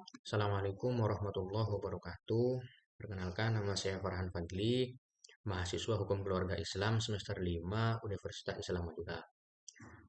Assalamualaikum warahmatullahi wabarakatuh. Perkenalkan, nama saya Farhan Fadli, mahasiswa Hukum Keluarga Islam semester 5 Universitas Islam Madura.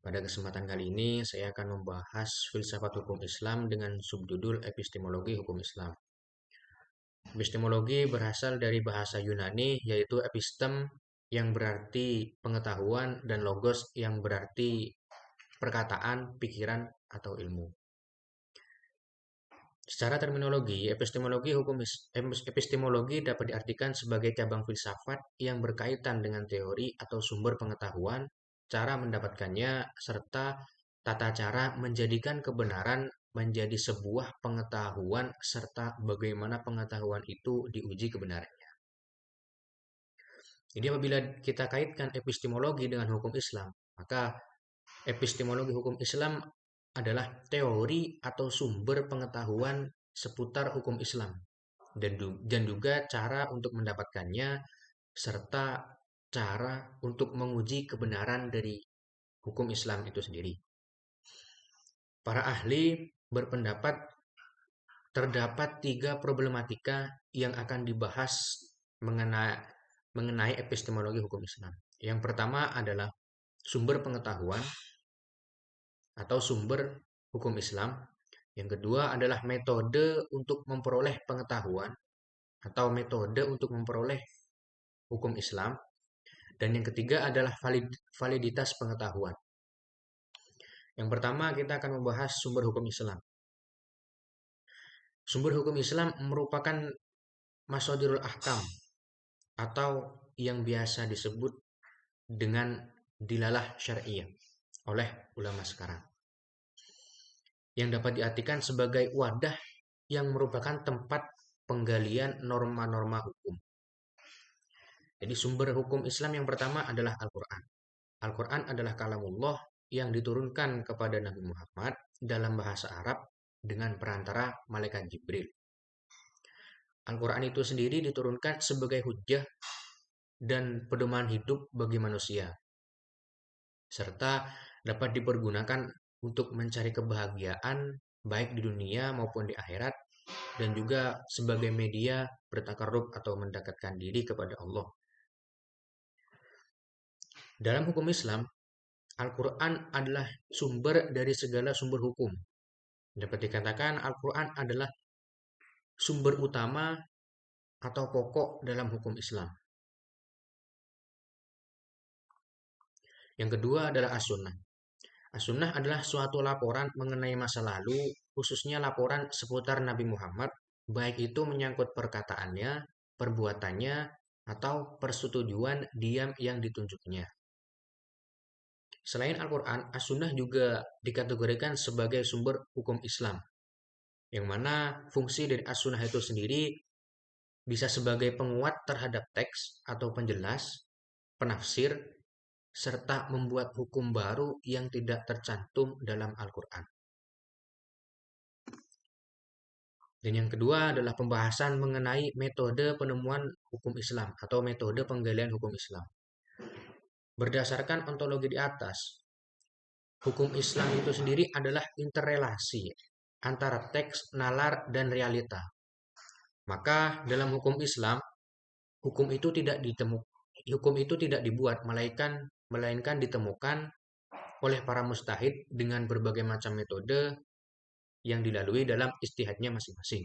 Pada kesempatan kali ini, saya akan membahas filsafat hukum Islam dengan subjudul epistemologi hukum Islam. Epistemologi berasal dari bahasa Yunani, yaitu epistem yang berarti pengetahuan dan logos yang berarti perkataan, pikiran, atau ilmu. Secara terminologi, epistemologi dapat diartikan sebagai cabang filsafat yang berkaitan dengan teori atau sumber pengetahuan, cara mendapatkannya, serta tata cara menjadikan kebenaran menjadi sebuah pengetahuan serta bagaimana pengetahuan itu diuji kebenarannya. Jadi apabila kita kaitkan epistemologi dengan hukum Islam, maka epistemologi hukum Islam adalah teori atau sumber pengetahuan seputar hukum Islam dan juga cara untuk mendapatkannya serta cara untuk menguji kebenaran dari hukum Islam itu sendiri. Para ahli berpendapat terdapat 3 problematika yang akan dibahas mengenai epistemologi hukum Islam. Yang pertama adalah sumber pengetahuan atau sumber hukum Islam. Yang kedua adalah metode untuk memperoleh pengetahuan atau metode untuk memperoleh hukum Islam. Dan yang ketiga adalah validitas pengetahuan. Yang pertama kita akan membahas sumber hukum Islam. Sumber hukum Islam merupakan masadirul ahkam atau yang biasa disebut dengan dilalah syariah oleh ulama sekarang, yang dapat diartikan sebagai wadah yang merupakan tempat penggalian norma-norma hukum. Jadi sumber hukum Islam yang pertama adalah Al-Quran. Al-Quran adalah kalamullah yang diturunkan kepada Nabi Muhammad dalam bahasa Arab dengan perantara malaikat Jibril. Al-Quran itu sendiri diturunkan sebagai hujjah dan pedoman hidup bagi manusia, serta dapat dipergunakan untuk mencari kebahagiaan baik di dunia maupun di akhirat, dan juga sebagai media bertakarrub atau mendekatkan diri kepada Allah. Dalam hukum Islam, Al-Quran adalah sumber dari segala sumber hukum. Dapat dikatakan Al-Quran adalah sumber utama atau pokok dalam hukum Islam. Yang kedua adalah As-Sunnah. As-Sunnah adalah suatu laporan mengenai masa lalu, khususnya laporan seputar Nabi Muhammad, baik itu menyangkut perkataannya, perbuatannya, atau persetujuan diam yang ditunjuknya. Selain Al-Quran, As-Sunnah juga dikategorikan sebagai sumber hukum Islam, yang mana fungsi dari As-Sunnah itu sendiri bisa sebagai penguat terhadap teks atau penjelas, penafsir, serta membuat hukum baru yang tidak tercantum dalam Al-Quran. Dan yang kedua adalah pembahasan mengenai metode penemuan hukum Islam atau metode penggalian hukum Islam. Berdasarkan ontologi di atas, hukum Islam itu sendiri adalah interrelasi antara teks, nalar, dan realita. Maka dalam hukum Islam, hukum itu tidak dibuat, melainkan ditemukan oleh para mujtahid dengan berbagai macam metode yang dilalui dalam ijtihadnya masing-masing.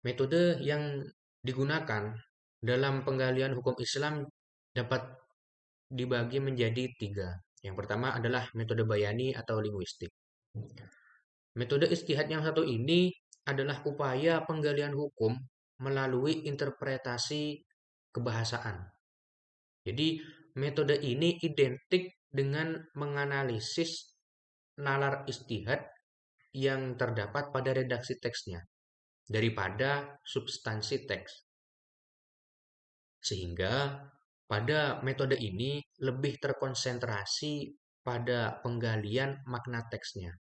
Metode yang digunakan dalam penggalian hukum Islam dapat dibagi menjadi 3. Yang pertama adalah metode bayani atau linguistik. Metode ijtihad yang satu ini adalah upaya penggalian hukum melalui interpretasi kebahasaan. Jadi metode ini identik dengan menganalisis nalar ijtihad yang terdapat pada redaksi teksnya daripada substansi teks. Sehingga pada metode ini lebih terkonsentrasi pada penggalian makna teksnya.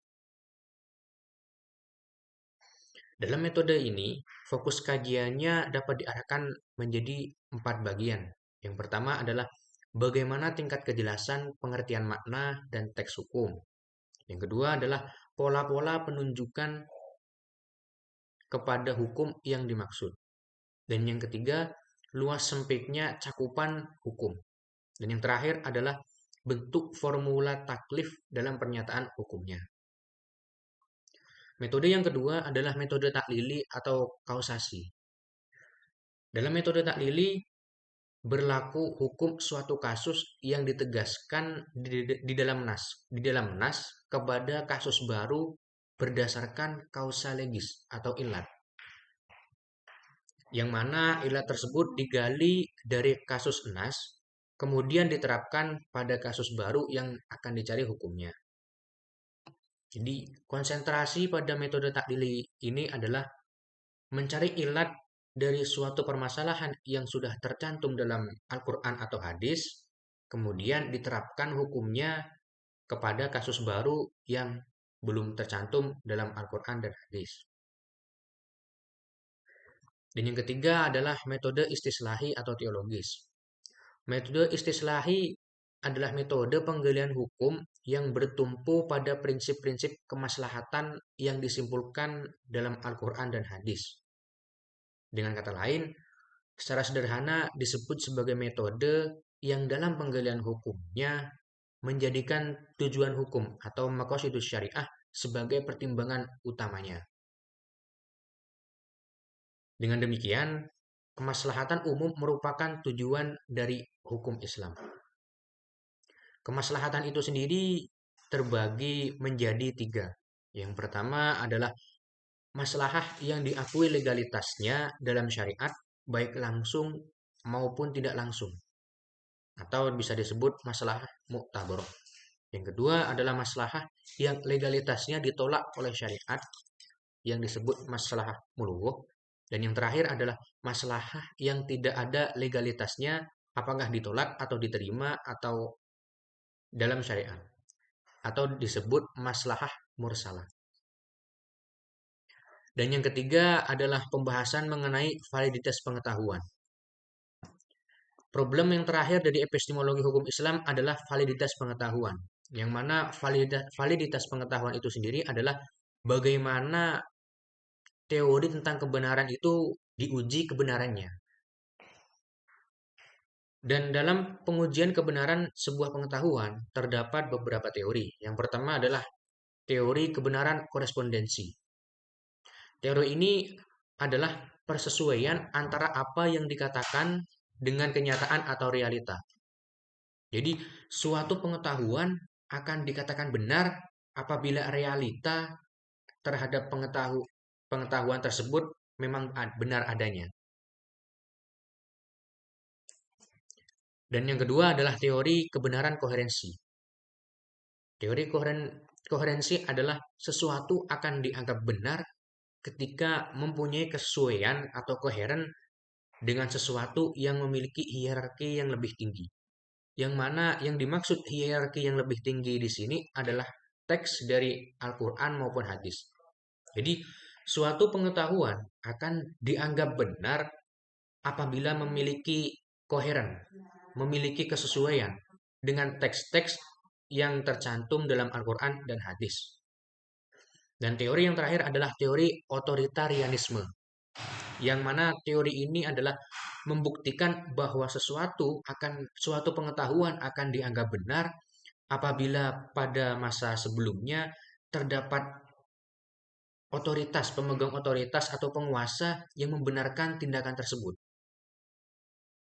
Dalam metode ini, fokus kajiannya dapat diarahkan menjadi 4 bagian. Yang pertama adalah bagaimana tingkat kejelasan pengertian makna dan teks hukum. Yang kedua adalah pola-pola penunjukan kepada hukum yang dimaksud. Dan yang ketiga, luas sempitnya cakupan hukum. Dan yang terakhir adalah bentuk formula taklif dalam pernyataan hukumnya. Metode yang kedua adalah metode taklili atau kausasi. Dalam metode taklili, berlaku hukum suatu kasus yang ditegaskan di dalam nas kepada kasus baru berdasarkan kausa legis atau ilat, yang mana ilat tersebut digali dari kasus nas kemudian diterapkan pada kasus baru yang akan dicari hukumnya. Jadi konsentrasi pada metode taklili ini adalah mencari ilat dari suatu permasalahan yang sudah tercantum dalam Al-Quran atau hadis, kemudian diterapkan hukumnya kepada kasus baru yang belum tercantum dalam Al-Quran dan hadis. Dan yang ketiga adalah metode istislahi atau teologis. Metode istislahi adalah metode penggalian hukum yang bertumpu pada prinsip-prinsip kemaslahatan yang disimpulkan dalam Al-Quran dan hadis. Dengan kata lain, secara sederhana disebut sebagai metode yang dalam penggalian hukumnya menjadikan tujuan hukum atau maqasidus syariah sebagai pertimbangan utamanya. Dengan demikian, kemaslahatan umum merupakan tujuan dari hukum Islam. Kemaslahatan itu sendiri terbagi menjadi 3. Yang pertama adalah maslahah yang diakui legalitasnya dalam syariat, baik langsung maupun tidak langsung, atau bisa disebut maslahah mu'tabarah. Yang kedua adalah maslahah yang legalitasnya ditolak oleh syariat, yang disebut maslahah mulughah. Dan yang terakhir adalah maslahah yang tidak ada legalitasnya, apakah ditolak atau diterima atau dalam syariat, atau disebut maslahah mursalah. Dan yang ketiga adalah pembahasan mengenai validitas pengetahuan. Problem yang terakhir dari epistemologi hukum Islam adalah validitas pengetahuan. Yang mana validitas pengetahuan itu sendiri adalah bagaimana teori tentang kebenaran itu diuji kebenarannya. Dan dalam pengujian kebenaran sebuah pengetahuan terdapat beberapa teori. Yang pertama adalah teori kebenaran korespondensi. Teori ini adalah persesuaian antara apa yang dikatakan dengan kenyataan atau realita. Jadi, suatu pengetahuan akan dikatakan benar apabila realita terhadap pengetahuan tersebut memang benar adanya. Dan yang kedua adalah teori kebenaran koherensi. Teori koherensi adalah sesuatu akan dianggap benar ketika mempunyai kesesuaian atau koheren dengan sesuatu yang memiliki hierarki yang lebih tinggi. Yang mana yang dimaksud hierarki yang lebih tinggi di sini adalah teks dari Al-Quran maupun hadis. Jadi, suatu pengetahuan akan dianggap benar apabila memiliki koheren, memiliki kesesuaian dengan teks-teks yang tercantum dalam Al-Quran dan hadis. Dan teori yang terakhir adalah teori otoritarianisme, yang mana teori ini adalah membuktikan bahwa suatu pengetahuan akan dianggap benar apabila pada masa sebelumnya terdapat pemegang otoritas atau penguasa yang membenarkan tindakan tersebut.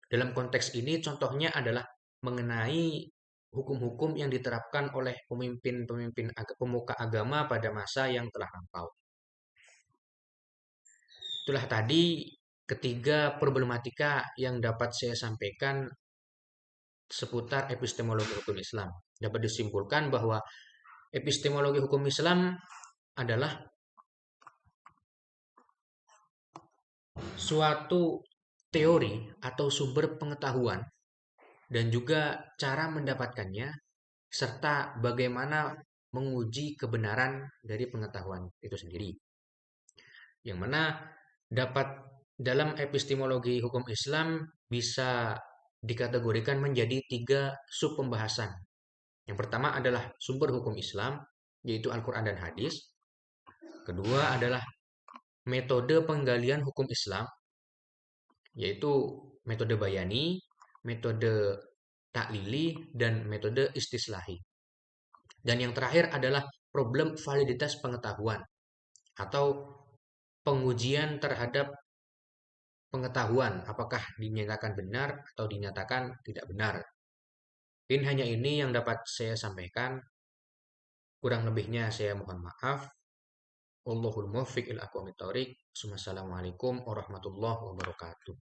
Dalam konteks ini contohnya adalah mengenai hukum-hukum yang diterapkan oleh pemimpin-pemimpin pemuka agama pada masa yang telah lampau. Itulah tadi ketiga problematika yang dapat saya sampaikan seputar epistemologi hukum Islam. Dapat disimpulkan bahwa epistemologi hukum Islam adalah suatu teori atau sumber pengetahuan dan juga cara mendapatkannya, serta bagaimana menguji kebenaran dari pengetahuan itu sendiri. Yang mana dalam epistemologi hukum Islam bisa dikategorikan menjadi 3 sub pembahasan. Yang pertama adalah sumber hukum Islam, yaitu Al-Quran dan hadis. Kedua adalah metode penggalian hukum Islam, yaitu metode bayani, metode taklili, dan metode istislahi. Dan yang terakhir adalah problem validitas pengetahuan atau pengujian terhadap pengetahuan, apakah dinyatakan benar atau dinyatakan tidak benar. Mungkin hanya ini yang dapat saya sampaikan. Kurang lebihnya saya mohon maaf. Wallahul muwaffiq ila aqwamit thoriq. Wassalamualaikum warahmatullahi wabarakatuh.